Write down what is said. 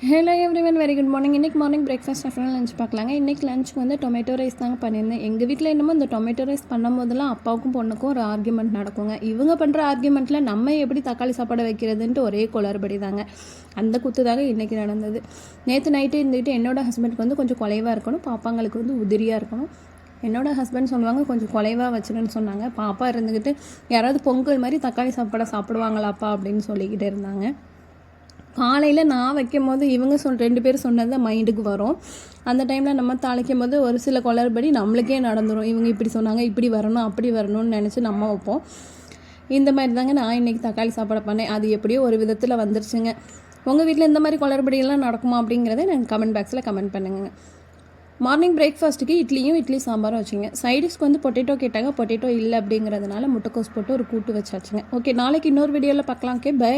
Hello everyone, very good morning. இன்றைக்கி morning breakfast afternoon lunch பார்க்கலாங்க. இன்றைக்கி லஞ்சுக்கு வந்து டொமேட்டோ ரைஸ் தாங்க பண்ணியிருந்தேன். எங்கள் வீட்டில் என்னமோ இந்த டொமேட்டோ ரைஸ் பண்ணும்போதெல்லாம் அப்பாவுக்கும் பொண்ணுக்கும் ஒரு ஆர்கியூமெண்ட் நடக்குங்க. இவங்க பண்ணுற ஆர்கியூமெண்ட்டில் நம்ம எப்படி தக்காளி சாப்பாடை வைக்கிறதுன்ட்டு ஒரே குளறுபடி தாங்க. அந்த குத்து தாங்க இன்றைக்கி நடந்தது. நேற்று நைட்டு இருந்துக்கிட்டு என்னோடய ஹஸ்பண்டுக்கு வந்து கொஞ்சம் குலைவாக இருக்கணும், பாப்பாங்களுக்கு வந்து உதிரியாக இருக்கணும். என்னோடய ஹஸ்பண்ட் சொல்லுவாங்க கொஞ்சம் குலைவாக வச்சுருன்னு சொன்னாங்க. பாப்பா இருந்துக்கிட்டு யாராவது பொங்கல் மாதிரி தக்காளி சாப்பாடை சாப்பிடுவாங்களாப்பா அப்படின்னு சொல்லிக்கிட்டு இருந்தாங்க. காலையில் நான் வைக்கும் போது இவங்க 2 பேர் சொன்னது தான் மைண்டுக்கு வரும். அந்த டைமில் நம்ம தாளிக்கும் போது ஒரு சில குளறுபடி நம்மளுக்கே நடந்துடும். இவங்க இப்படி சொன்னாங்க, இப்படி வரணும், அப்படி வரணும்னு நினச்சி நம்ம வைப்போம். இந்த மாதிரி தாங்க நான் இன்றைக்கி தக்காளி சாப்பாடு பண்ணேன். அது எப்படியோ ஒரு விதத்தில் வந்துருச்சுங்க. உங்கள் வீட்டில் இந்த மாதிரி குளறுபடியெல்லாம் நடக்குமா அப்படிங்கிறத எனக்கு கமெண்ட் பாக்ஸில் கமெண்ட் பண்ணுங்க. மார்னிங் பிரேக்ஃபாஸ்ட்டுக்கு இட்லி சாம்பாரும் வச்சுங்க. சைடிஷ்க்கு வந்து பொட்டேட்டோ கேட்டாங்க, பொட்டேட்டோ இல்லை அப்படிங்கிறதுனால முட்டைக்கோஸ் போட்டு ஒரு கூட்டு வச்சாச்சுங்க. ஓகே, நாளைக்கு இன்னொரு வீடியோவில் பார்க்கலாம். Okay, by.